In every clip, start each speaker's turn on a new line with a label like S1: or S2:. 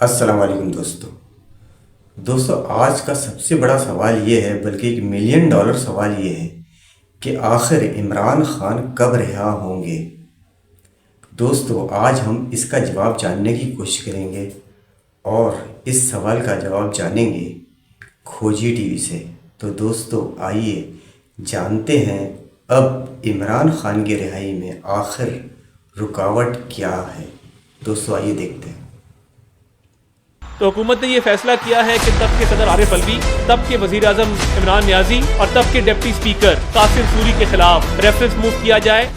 S1: अस्सलाम वालेकुम दोस्तों आज का सबसे बड़ा सवाल ये है, बल्कि $1 मिलियन सवाल ये है कि आखिर इमरान खान कब रिहा होंगे। दोस्तों आज हम इसका जवाब जानने की कोशिश करेंगे और इस सवाल का जवाब जानेंगे खोजी टीवी से। तो दोस्तों आइए जानते हैं अब इमरान खान की रिहाई में आखिर रुकावट क्या है। दोस्तों आइए देखते हैं।
S2: तो हुकूमत ने ये फैसला किया है कि तब के सदर आरिफ अलवी, तब के वजीर आजम इमरान नियाजी और तब के डिप्टी स्पीकर कासिम सूरी के खिलाफ रेफरेंस मूव किया जाए।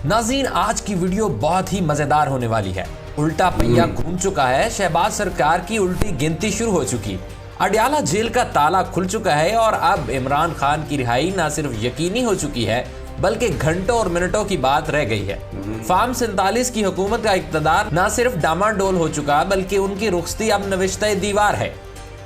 S3: नाज़रीन, आज की वीडियो बहुत ही मजेदार होने वाली है। उल्टा पहिया घूम चुका है, शहबाज सरकार की उल्टी गिनती शुरू हो चुकी, अडयाला जेल का ताला खुल चुका है और अब इमरान खान की रिहाई न सिर्फ यकीनी हो चुकी है बल्कि घंटों और मिनटों की बात रह गई है। फार्म 47 की हुकूमत का इक़्तिदार न सिर्फ डामाडोल हो चुका बल्कि उनकी रुखसती अब नविश्ते दीवार है।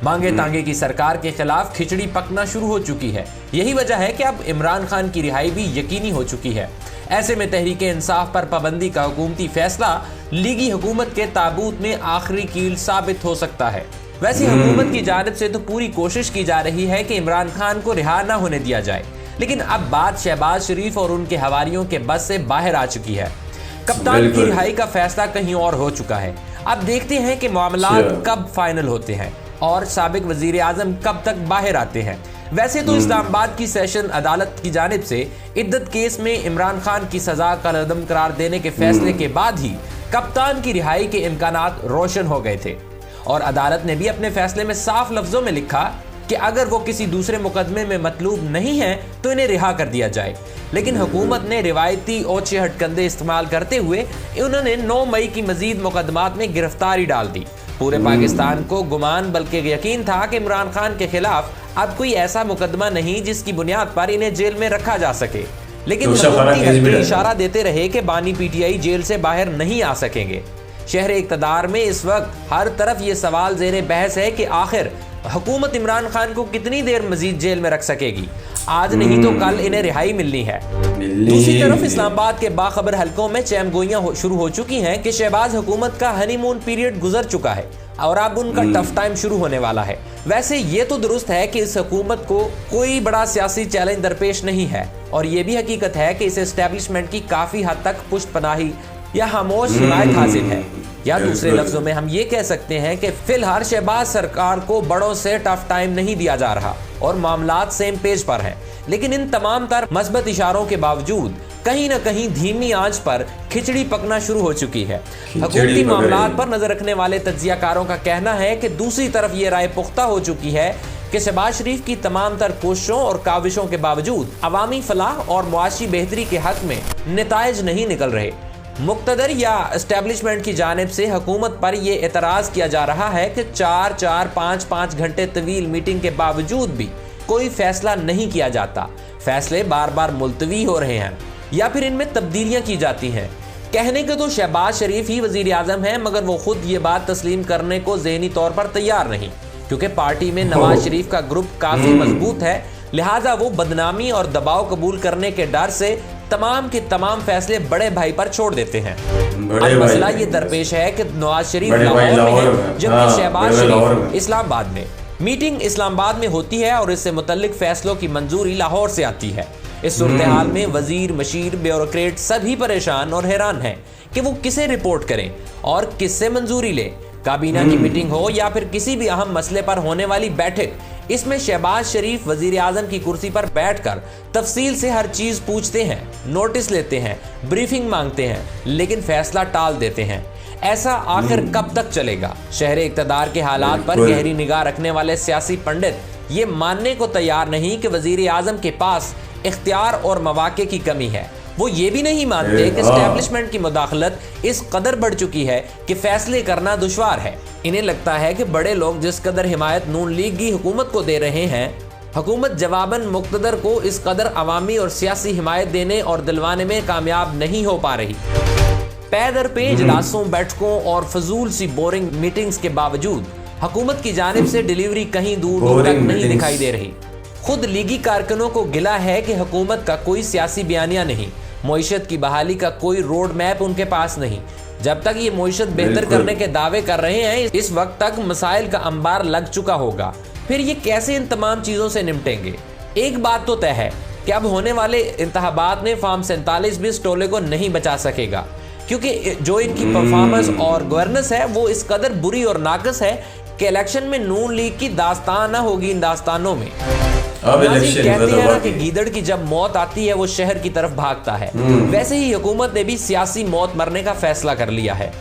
S3: मांगे तांगे की सरकार के खिलाफ खिचड़ी पकना शुरू हो चुकी है। यही वजह है कि अब इमरान खान की रिहाई भी यकीनी हो चुकी है। ऐसे में तहरीके इंसाफ पर पाबंदी का हुकूमती फैसला लीगी हुकूमत के ताबूत में आखिरी कील साबित हो सकता है। वैसे हुकूमत की जानिब से तो पूरी कोशिश की जा रही है कि इमरान खान को रिहा न होने दिया जाए, लेकिन अब बात शहबाज शरीफ और उनके हवारियों के बस से बाहर आ चुकी है। कप्तान की रिहाई का फैसला कहीं और हो चुका है। अब देखते हैं कि मामलात कब फाइनल होते हैं और साबिक वजीर आजम कब तक बाहर आते हैं। वैसे तो इस्लामाबाद की सेशन अदालत की जानिब से इद्दत केस में इमरान खान की सजा का अदम करार देने के फैसले के बाद ही कप्तान की रिहाई के इम्कानात रोशन हो गए थे और अदालत ने भी अपने फैसले में साफ लफ्जों में लिखा कि अगर वो किसी दूसरे मुकदमे में मतलूब नहीं है तो इन्हें रिहा कर दिया जाए। लेकिन हुकूमत ने रिवायती ओछे हटकंदे इस्तेमाल करते हुए उन्होंने 9 मई की मजीद मुकदमात में गिरफ्तारी डाल दी। पूरे पाकिस्तान को गुमान बल्कि यकीन था कि इमरान खान के खिलाफ अब कोई ऐसा मुकदमा नहीं जिसकी बुनियाद पर इन्हें जेल में रखा जा सके, लेकिन हुकूमती इशारा देते रहे कि बानी पीटीआई जेल से बाहर नहीं आ सकेंगे। शहर इक़्तिदार में इस वक्त हर तरफ ये सवाल ज़ेरे बहस है कि आखिर हुकूमत इमरान खान को कितनी देर मजीद जेल में रख सकेगी। आज नहीं तो कल इन्हें रिहाई मिलनी है। दूसरी तरफ इस्लामाबाद के बाखबर हलकों में चैमगोइयां शुरू हो चुकी हैं कि शहबाज हुकूमत का हनीमून पीरियड गुजर चुका है और अब उनका टफ टाइम शुरू होने वाला है। वैसे ये तो दुरुस्त है कि इस हुकूमत को कोई बड़ा सियासी चैलेंज दरपेश नहीं है और ये भी हकीकत है कि इस एस्टेब्लिशमेंट की काफी हद तक पुष्ट पनाही या खामोश हिमायत हासिल है। या दूसरे लफ्जों में हम ये कह सकते हैं कि फिलहाल शहबाज सरकार को बड़ों से टफ टाइम नहीं दिया जा रहा और मामलात सेम पेज पर हैं। लेकिन इन तमाम तर मस्बत इशारों के बावजूद कहीं न कहीं धीमी आंच पर खिचड़ी पकना शुरू हो चुकी है। हुकूमती मामलात पर नजर रखने वाले तज्जियाकारों का कहना है कि दूसरी तरफ ये राय पुख्ता हो चुकी है कि शहबाज शरीफ की तमाम तर कोशिशों और काविशों के बावजूद अवामी फलाह और मुआशी बेहतरी के हक में नताइज नहीं निकल रहे। मुक्तदर या एस्टेब्लिशमेंट की जानिब से हुकूमत पर यह एतराज़ किया जा रहा है कि 4-5 घंटे तवील मीटिंग के बावजूद भी कोई फैसला नहीं किया जाता। फैसले बार बार मुलतवी हो रहे हैं या फिर इनमें तब्दीलियां की जाती हैं। कहने के तो शहबाज शरीफ ही वजीर आजम है, मगर वो खुद ये बात तस्लीम करने को ज़हनी तौर पर तैयार नहीं, क्योंकि पार्टी में नवाज शरीफ का ग्रुप काफ़ी मजबूत है। लिहाजा वो बदनामी और दबाव कबूल करने के डर से तमाम के तमाम फैसले बड़े भाई पर छोड़ देते हैं। अब मसला ये दरपेश है कि नवाज शरीफ लाहौर में है जबकि शहबाज शरीफ इस्लामाबाद में। मीटिंग इस्लामाबाद में होती है और इससे मुतल्लिक फैसलों की मंजूरी लाहौर से आती है। इस सूरत हाल में वजीर, मशीर, ब्यूरोक्रेट सभी परेशान और हैरान हैं कि वो किसे रिपोर्ट करें और किससे मंजूरी लें। काबीना की मीटिंग हो या फिर किसी भी अहम मसले पर होने वाली बैठक, इसमें शहबाज शरीफ वजीर आजम की कुर्सी पर बैठकर तफसील से हर चीज पूछते हैं, नोटिस लेते हैं, ब्रीफिंग मांगते हैं, लेकिन फैसला टाल देते हैं। ऐसा आखिर कब तक चलेगा? शहर इक़्तिदार के हालात पर गहरी निगाह रखने वाले सियासी पंडित ये मानने को तैयार नहीं कि वजीर आजम के पास इख्तियार और मौके की कमी है। वो ये भी नहीं मानते कि एस्टेब्लिशमेंट की मुदाखलत इस कदर बढ़ चुकी है कि फैसले करना दुश्वार है। इन्हें लगता है कि बड़े लोग जिस कदर हिमायत नून लीग की हुकूमत को दे रहे हैं, हुकूमत जवाबन मुक्तदर को इस कदर अवामी और सियासी हिमायत देने और दिलवाने में कामयाब नहीं हो पा रही। पे दर पे इजलासों, बैठकों और फजूल सी बोरिंग मीटिंग्स के बावजूद हुकूमत की जानिब से डिलीवरी कहीं दूर तक नहीं दिखाई दे रही। खुद लीगी कारकुनों को गिला है कि हुकूमत का कोई सियासी बयानिया नहीं, मईशत की बहाली का कोई रोड मैप उनके पास नहीं। जब तक ये मईशत बेहतर करने के दावे कर रहे हैं, इस वक्त तक मसाइल का अंबार लग चुका होगा। फिर ये कैसे इन तमाम चीज़ों से निपटेंगे? एक बात तो तय है कि अब होने वाले इंतखाबात में फॉर्म 47 भी इस टोले को नहीं बचा सकेगा, क्योंकि जो इनकी परफॉर्मेंस और गवर्नेंस है वो इस कदर बुरी और नाकस है कि इलेक्शन में नून लीग की दास्तान ना होगी इन दास्तानों में। कहते हैं ना कि गीदड़ की जब मौत आती है वो शहर की तरफ भागता है, वैसे ही हुकूमत ने भी सियासी मौत मरने का फैसला कर लिया है।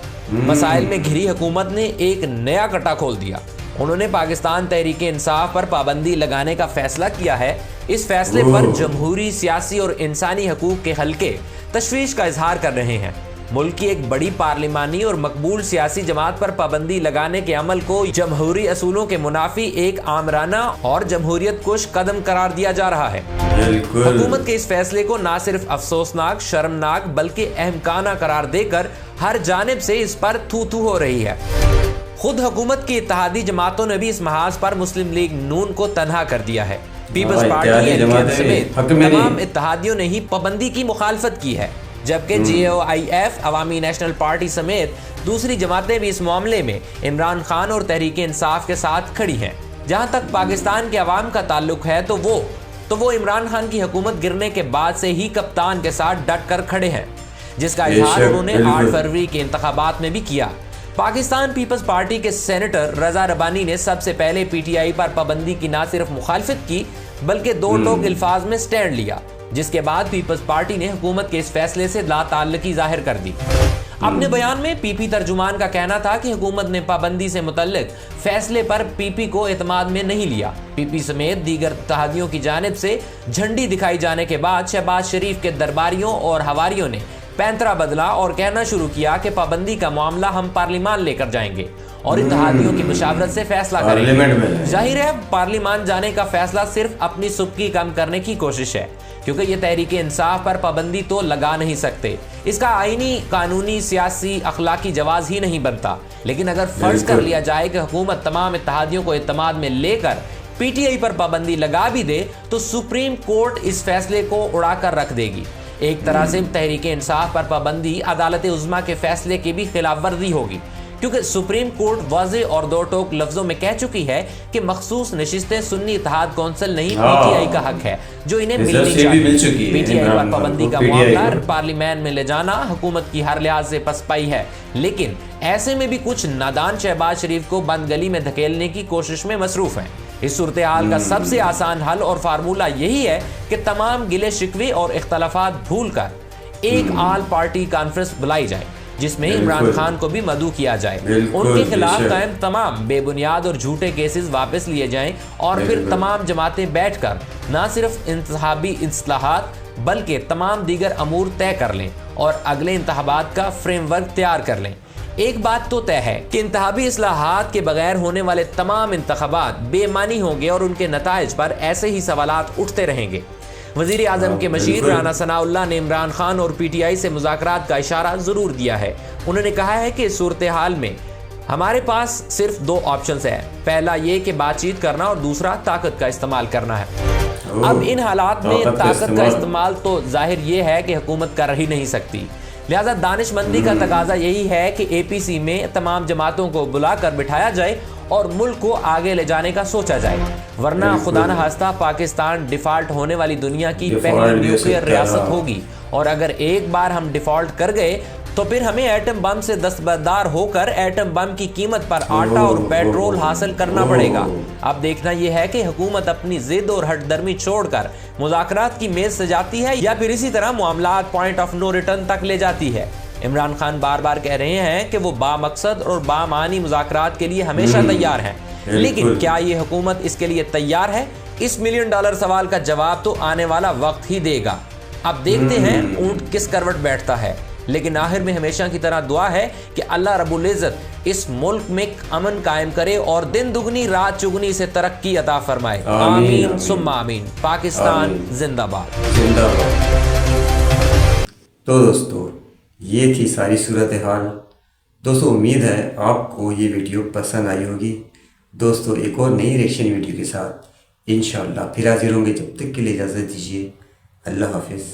S3: मसाइल में घिरी हुकूमत ने एक नया कटा खोल दिया। उन्होंने पाकिस्तान तहरीक इंसाफ पर पाबंदी लगाने का फैसला किया है। इस फैसले पर जमहूरी, सियासी और इंसानी हकूक के हलके तशवीश का इजहार कर रहे हैं। मुल्क की एक बड़ी पार्लिमानी और मकबूल सियासी जमात पर पाबंदी लगाने के अमल को जमहूरी असूलों के मुनाफी एक आमराना और जमहूरियत कुश कदम करार दिया जा रहा है। हुकूमत के इस फैसले को न सिर्फ अफसोसनाक, शर्मनाक बल्कि अहमकाना करार देकर हर जानिब से इस पर थू थू हो रही है। खुद हुकूमत की इत्तेहादी जमातों ने भी इस महाज पर मुस्लिम लीग नून को तनहा कर दिया है। पीपल्स पार्टी समेत तमाम इत्तेहादियों ने ही पाबंदी की मुखालफत की है, जबकि JOIF अवामी नेशनल पार्टी समेत दूसरी जमातें भी इस मामले में इमरान खान और तहरीक इंसाफ के साथ खड़ी हैं। जहां तक पाकिस्तान के अवाम का ताल्लुक है तो वो इमरान खान की हुकूमत गिरने के बाद से ही कप्तान के साथ डट कर खड़े हैं, जिसका इजहार उन्होंने 8 फरवरी के इंतखाबात में भी किया। पाकिस्तान पीपल्स पार्टी के सेनेटर रजा रबानी ने सबसे पहले PTI पर पाबंदी की न सिर्फ मुखालफत की बल्कि दो टोक अल्फाज में स्टैंड लिया, जिसके बाद पीपल्स पार्टी ने हुकूमत के इस फैसले से लाताल्लुकी जाहिर कर दी। अपने बयान में PP तर्जुमान का कहना था कि हुकूमत ने पाबंदी से मुतल्लिक फैसले पर PP को एतमाद में नहीं लिया। PP समेत दीगर इत्तेहादियों की जानिब से झंडी दिखाई जाने के बाद शहबाज शरीफ के दरबारियों और हवारियों ने पैंतरा बदला और कहना शुरू किया कि पाबंदी का मामला हम पार्लिमान लेकर जाएंगे और इत्तेहादियों की मुशावरत से फैसला करेंगे। जाहिर है पार्लिमान जाने का फैसला सिर्फ अपनी सुबकी कम करने की कोशिश है, क्योंकि ये तहरीक इंसाफ पर पाबंदी तो लगा नहीं सकते। इसका आईनी, कानूनी, सियासी, अखलाकी जवाज ही नहीं बनता। लेकिन अगर फर्ज कर लिया जाए कि हुकूमत तमाम इत्तेहादियों को इत्तेमाद में लेकर PTI पर पाबंदी लगा भी दे तो सुप्रीम कोर्ट इस फैसले को उड़ा कर रख देगी। एक तरह से तहरीक इंसाफ पर पाबंदी अदालत उज़्मा के फैसले की भी खिलाफ वर्जी होगी, क्योंकि सुप्रीम कोर्ट वाज़ेह और दो टोक लफ्जों में कह चुकी है कि मखसूस नशिस्तें सुन्नी इत्तेहाद कौंसिल नहीं PTI का हक है, जो इन्हें मिलनी चाहिए। PTI पर पाबंदी का मामला पार्लियामेंट में ले जाना हुकूमत की हर लिहाज से पसपाई है, लेकिन ऐसे में भी कुछ नादान शहबाज शरीफ को बंद गली में धकेलने की कोशिश में मसरूफ है। इस सूरत हाल का सबसे आसान हल और फार्मूला यही है कि तमाम गिले शिकवे और इख्तलाफात भूल कर एक आल पार्टी कॉन्फ्रेंस बुलाई जाए, जिसमें इमरान खान को भी मदऊ किया जाए, उनके खिलाफ कायम तमाम बेबुनियाद और झूठे केसेस वापस लिए जाएं और फिर तमाम जमातें बैठकर न सिर्फ इंतखाबी इस्लाहात बल्कि तमाम दीगर अमूर तय कर लें और अगले इंतखाबात का फ्रेमवर्क तैयार कर लें। एक बात तो तय है कि इंतखाबी इस्लाहात के बगैर होने वाले तमाम इंतखाबात बेमानी होंगे और उनके नताइज पर ऐसे ही सवालात उठते रहेंगे। वज़ीर आज़म के मशीर राना सनाउल्लाह ने इमरान खान और PTI से मुज़ाकरात का इशारा ज़रूर दिया है। उन्होंने कहा है कि सूरत हाल में हमारे पास सिर्फ 2 ऑप्शंस है, पहला ये कि बातचीत करना और दूसरा ताकत का इस्तेमाल करना है। अब इन हालात में ताकत का इस्तेमाल तो जाहिर ये है कि हुकूमत कर ही नहीं सकती, लिहाजा दानिशमंदी का तकाजा यही है कि APC में तमाम जमातों को बुलाकर बिठाया जाए और मुल्क को आगे ले जाने का सोचा जाए, वरना खुदा न खास्ता पाकिस्तान डिफॉल्ट होने वाली दुनिया की पहली न्यूक्लियर रियासत होगी। और अगर एक बार हम डिफॉल्ट कर गए तो फिर हमें एटम बम से दस्तबरदार होकर एटम बम की कीमत पर आटा और पेट्रोल हासिल करना पड़ेगा। अब देखना यह है कि हुकूमत अपनी जिद और हटदर्मी छोड़कर मुज़ाकरात की मेज सजाती है या फिर इसी तरह मामलात पॉइंट ऑफ नो रिटर्न तक ले जाती है। इमरान खान बार बार कह रहे हैं कि वो बामकसद और बामानी मुज़ाकरात के लिए हमेशा तैयार हैं, लेकिन क्या ये हुकूमत इसके लिए तैयार है? इस $1 मिलियन सवाल का जवाब तो आने वाला वक्त ही देगा। अब देखते हैं ऊंट किस करवट बैठता है, लेकिन आखिर में हमेशा की तरह दुआ है कि अल्लाह रब्बुल इज़्ज़त इस मुल्क में अमन कायम करे और दिन दुगनी रात चुगनी से तरक्की अता फरमाए। आमीन सुम्मा आमीन। पाकिस्तान जिंदाबाद।
S1: तो दोस्तों ये थी सारी सूरत हाल। दोस्तों उम्मीद है आपको ये वीडियो पसंद आई होगी। दोस्तों एक और नई रिएक्शन वीडियो के साथ इंशाअल्लाह फिर हाजिर होंगे। जब तक के लिए इजाज़त दीजिए। अल्लाह हाफिज़।